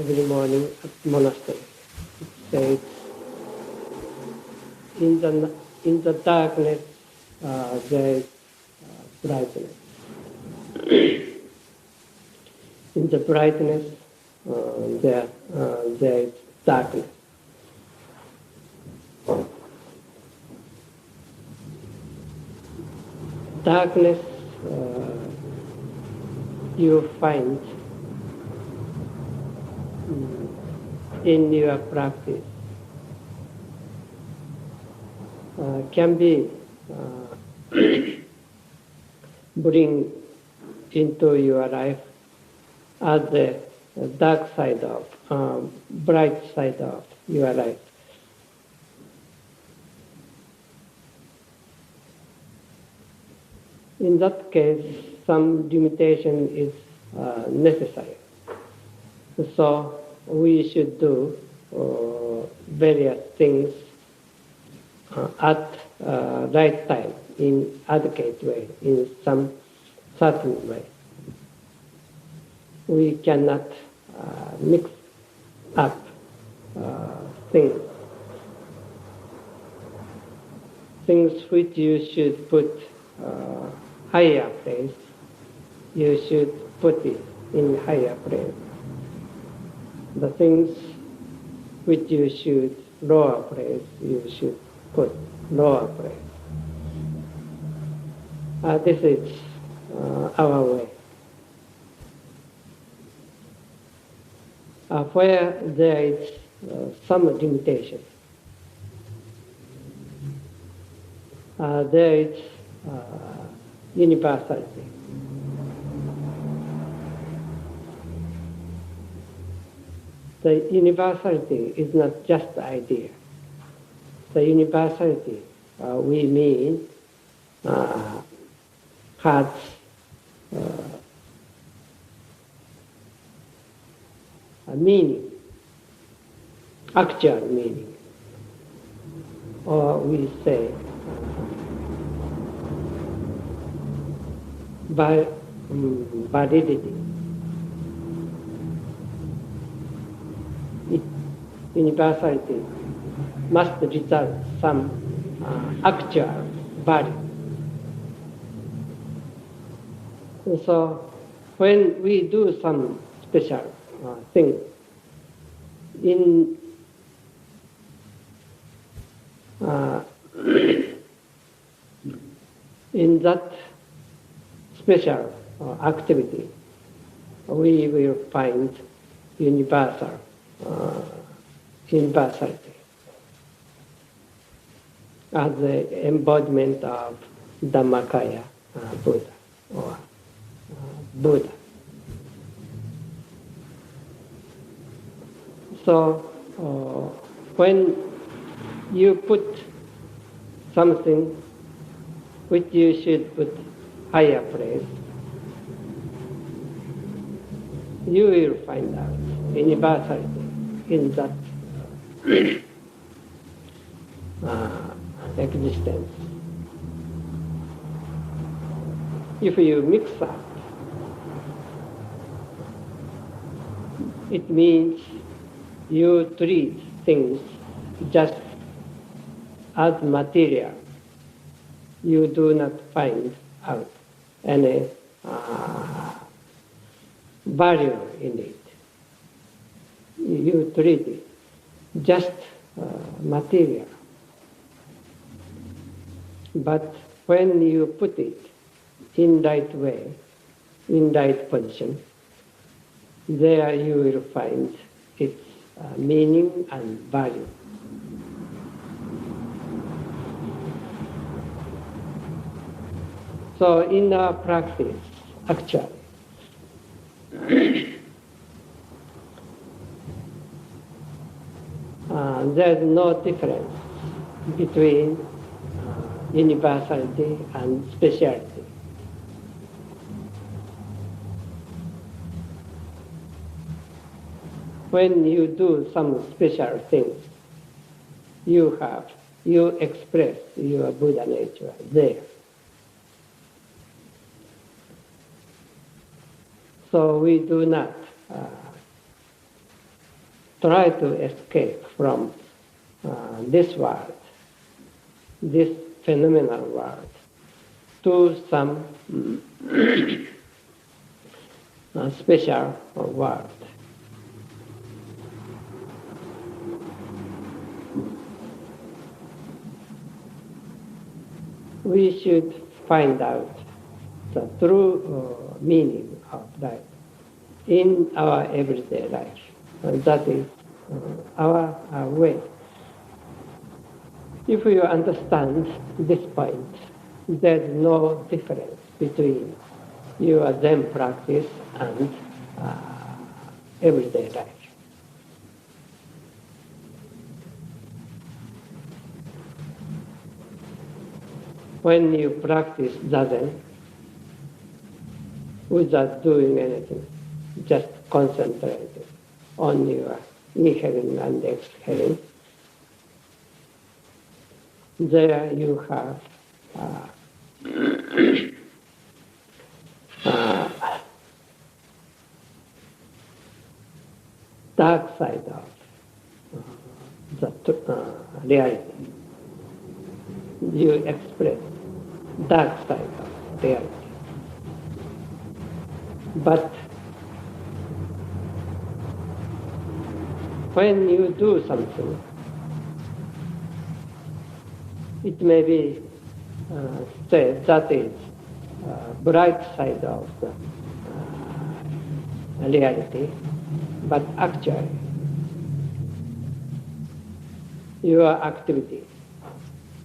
every morning at monastery. It says, in the darkness there is brightness. In the brightness there is darkness. Darkness you find in your practice can be bring into your life as the dark side of, bright side of your life. In that case, some limitation is necessary. So we should do various things at right time, in adequate way, in some certain way. We cannot mix up things. Things which you should put higher place, you should put it in higher place. The things which you should lower place, you should put lower place. This is our way. Where there is some limitation, there is universality. The universality is not just the idea. The universality we mean has a meaning, actual meaning, or we say validity. Universality must result some actual value. And so when we do some special thing in in that special activity, we will find universality as the embodiment of Dhammakaya Buddha or Buddha. So when you put something which you should put higher place, you will find out universality in that existence. If you mix up, it means you treat things just as material. You do not find out any value in it. You treat it just material. But when you put it in right way, in right position, there you will find its meaning and value. So in our practice, actually, there is no difference between universality and speciality. When you do some special things, you express your Buddha nature there. So we do not try to escape from this world, this phenomenal world, to some special world. We should find out the true meaning of life in our everyday life. That is our way. If you understand this point, there's no difference between your Zen practice and everyday life. When you practice Zazen without doing anything, just concentrating on your inhaling and exhaling, there you have dark side of the reality. You express dark side of reality. But when you do something, it may be said that is bright side of the reality, but actually your activity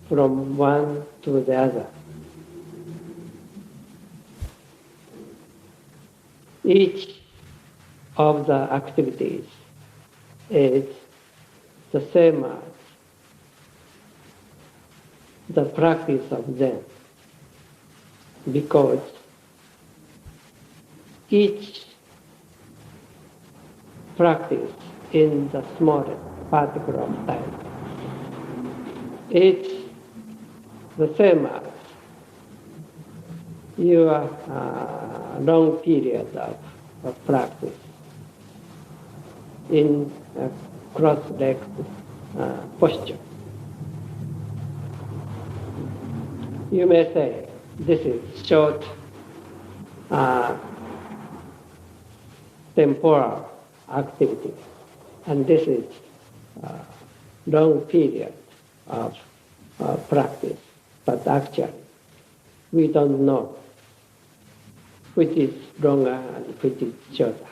from one to the other, each of the activities is the same as the practice of Zen, because each practice in the smallest particle of time, it's the same as your long period of practice in cross-legged posture. You may say, this is short temporal activity, and this is long period of practice. But actually, we don't know which is longer and which is shorter.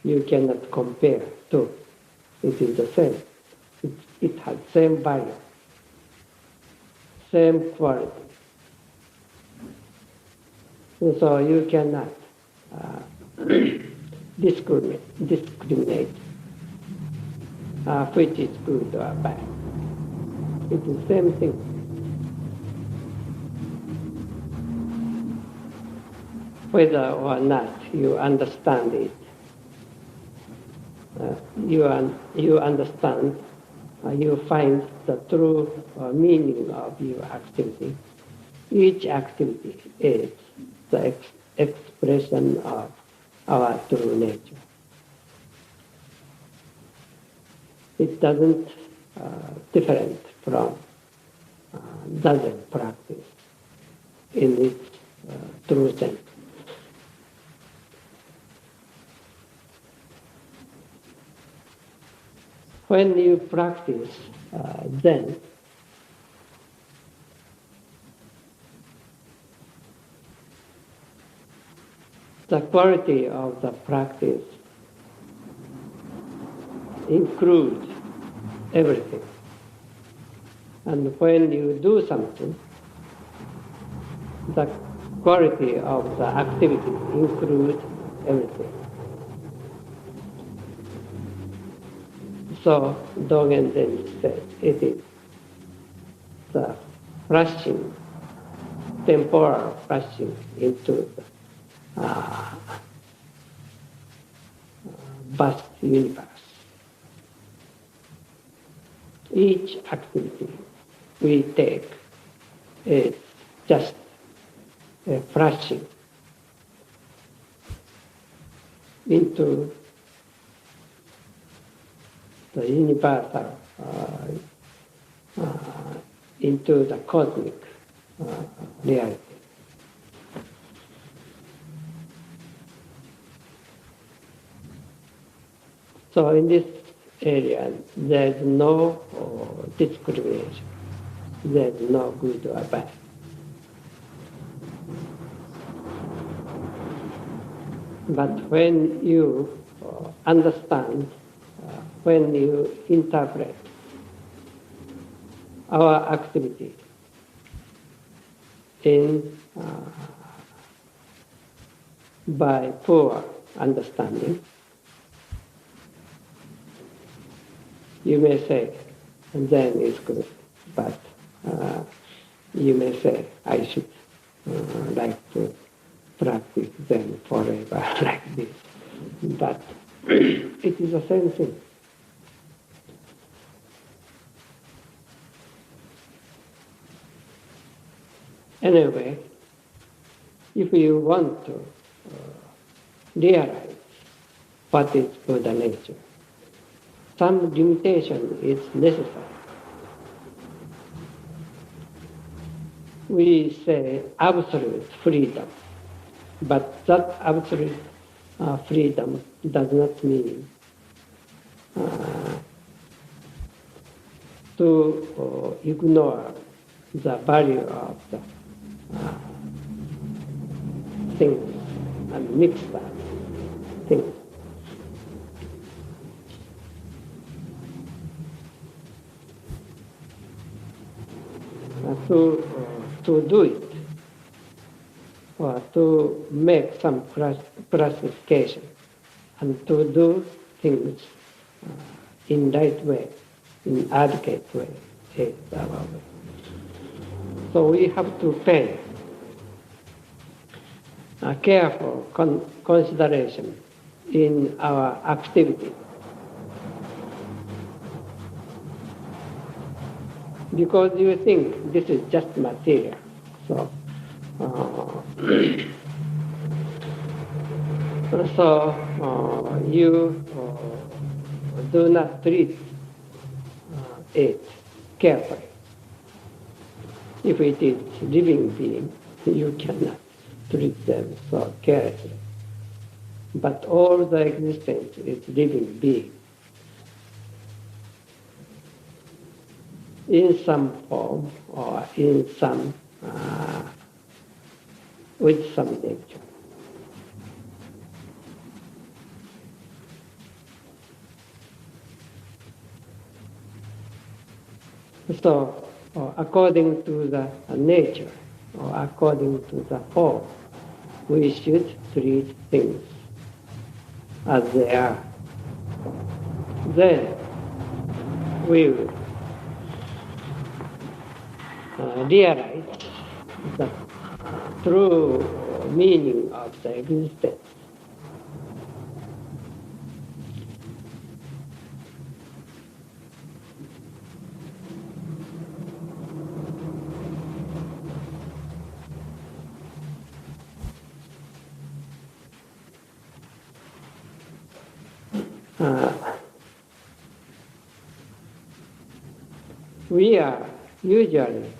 You cannot compare two. It is the same. It has same value, same quality. And so you cannot discriminate which is good or bad. It is the same thing. Whether or not you understand it, you understand, you find the true meaning of your activity. Each activity is the expression of our true nature. It doesn't different from Dogen practice in its true sense. When you practice Zen, the quality of the practice includes everything. And when you do something, the quality of the activity includes everything. So Dogen then said it is the flashing, temporal flashing into the vast universe. Each activity we take is just a flashing into the universal into the cosmic reality. So in this area, there is no discrimination. There is no good or bad. But when you understand, when you interpret our activity in by poor understanding, you may say, Zen is good, but you may say, I should like to practice Zen forever like this. But it is the same thing. Anyway, if you want to realize what is Buddha nature, some limitation is necessary. We say absolute freedom, but that absolute freedom does not mean to ignore the value of the things and mixed things. To do it, or to make some classification, and to do things in right way, in adequate way, is our way. So we have to pay a careful consideration in our activity. Because you think this is just material. So, you do not treat it carefully. If it is living being, you cannot treat them so carefully. But all the existence is living being. In some form or in some, with some nature. So, according to the nature, or according to the form, we should treat things as they are. Then we will realize the true meaning of the existence. We are usually,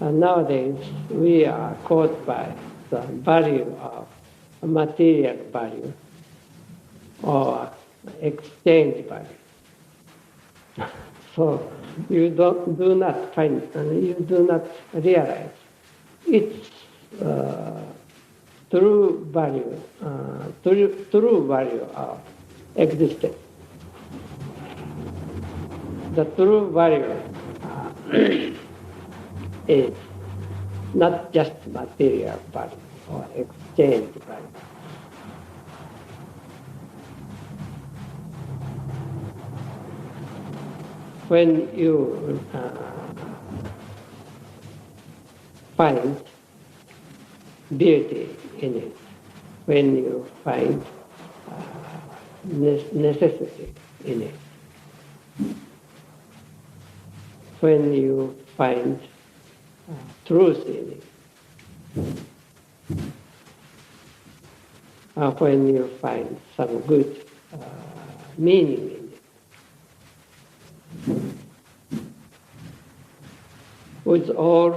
nowadays, we are caught by the value of material value or exchange value. So you do not find, you do not realize its true value, true value of existence. The true value is not just material value or exchange value. When you find beauty in it, when you find necessity in it, when you find truth in it, when you find some good meaning in it, with all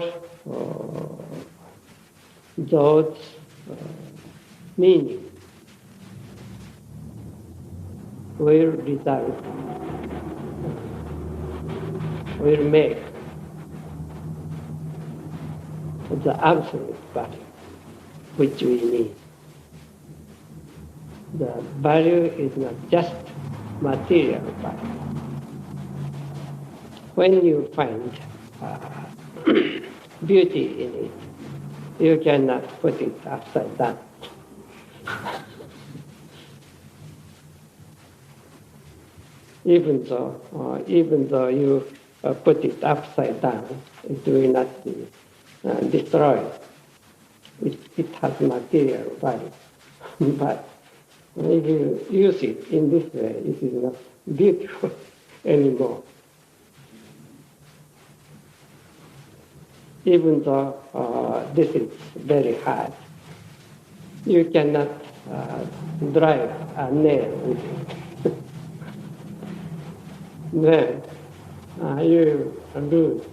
those meaning will result, will make the absolute value which we need. The value is not just material value. When you find beauty in it, you cannot put it upside down. Even though you put it upside down, it will not be destroyed. It has material value. But if you use it in this way, it is not beautiful anymore. Even though this is very hard, you cannot drive a nail with it. Then you lose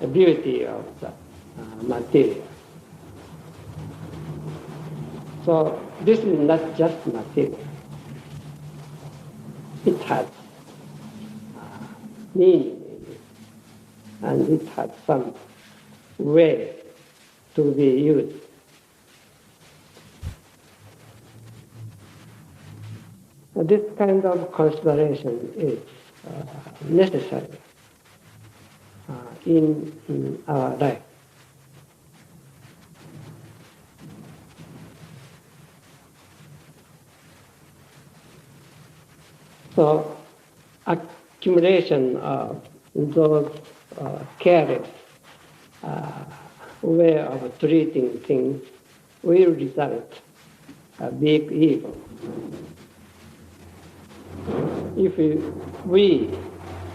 the beauty of the material. So this is not just material. It has meaning in it, and it has some way to be used. This kind of consideration is necessary in our life. So accumulation of those careless way of treating things will result a big evil. If we,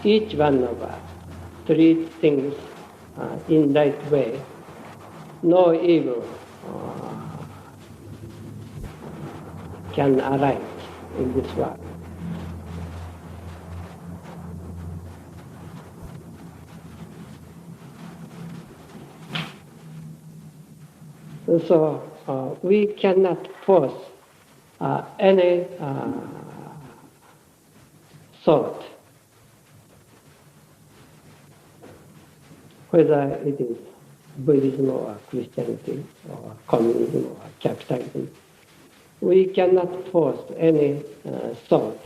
each one of us, treat things in right way, no evil can arise in this world. So we cannot force any thought, whether it is Buddhism or Christianity or communism or capitalism. We cannot force any thought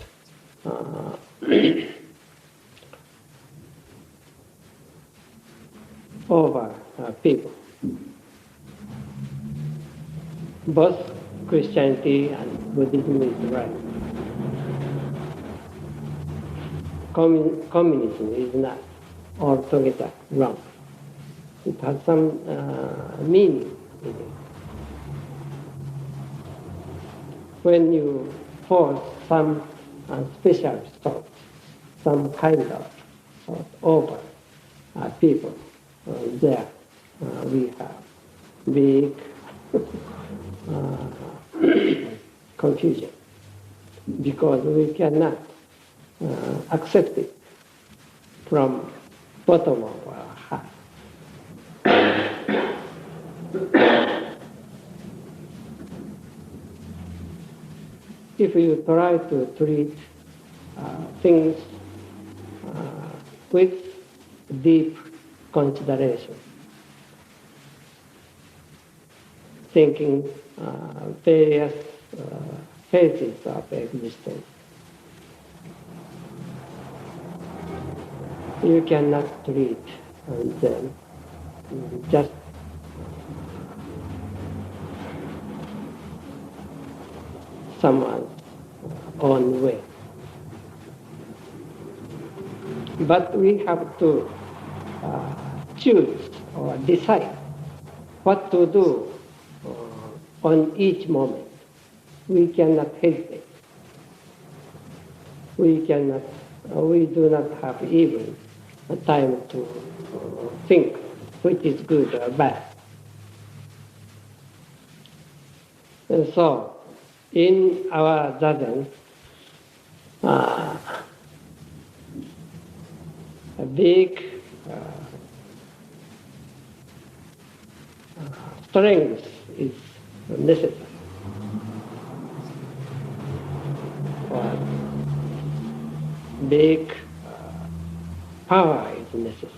over people. Both Christianity and Buddhism is right. Communism is not altogether wrong. It has some meaning in it. When you force some special thought, some kind of thought over people, there we have big confusion, because we cannot accept it from bottom of our heart. If you try to treat things with deep consideration, thinking various phases of existence, you cannot treat them just someone's own way. But we have to choose or decide what to do on each moment. We cannot hesitate. We do not have even a time to think which is good or bad. And so, in our Zazen, a big strength is necessary. Or big power is necessary.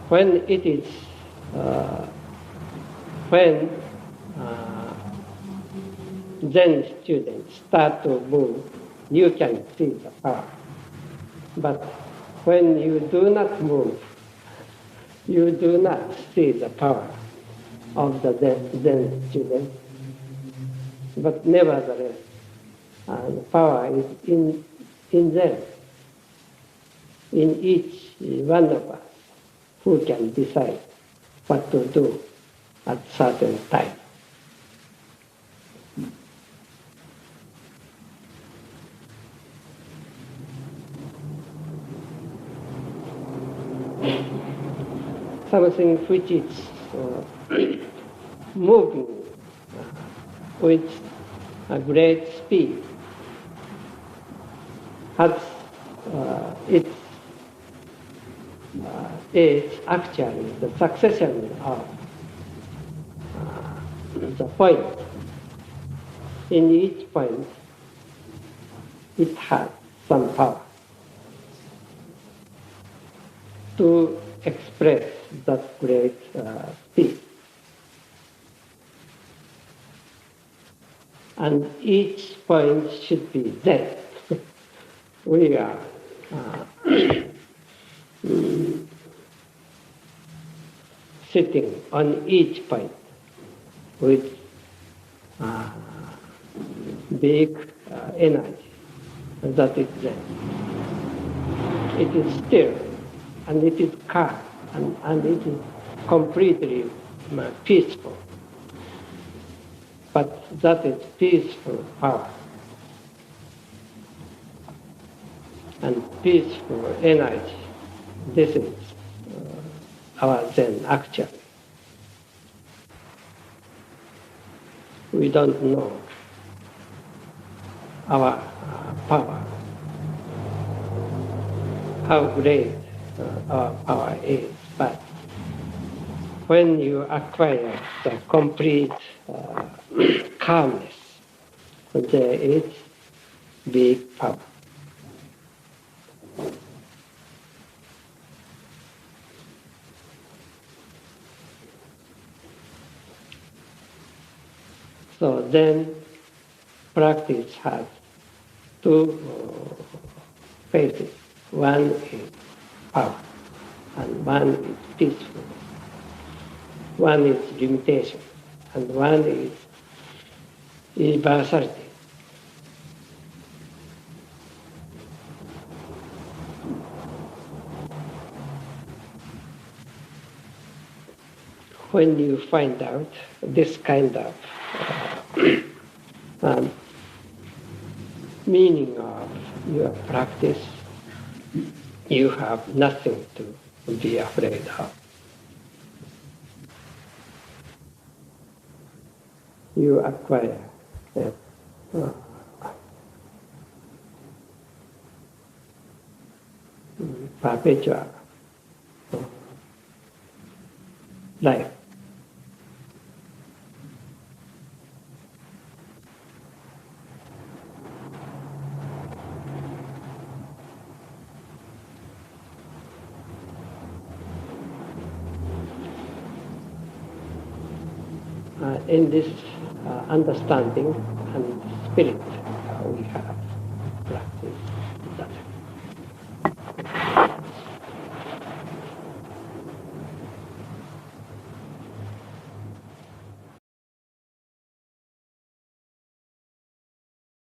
When it is, when Zen students start to move, you can see the power. But when you do not move, you do not see the power of the Zen student. But nevertheless, the power is in them, in each one of us, who can decide what to do at certain time. Something which is moving with a great speed has its actually the succession of the point. In each point, it has some power to express that great speed. And each point should be Zen. We are sitting on each point with big energy. That is Zen. It is still, and it is calm, and it is completely peaceful. But that is peaceful power and peaceful energy. This is our Zen actually. We don't know our power, how great our power is, but when you acquire the complete calmness, there is big power. So then practice has two phases. One is power, and one is peaceful. One is limitation, and one is universality. When you find out this kind of meaning of your practice, you have nothing to be afraid of. You acquire perpetual life. In this understanding and spirit, we have practiced that.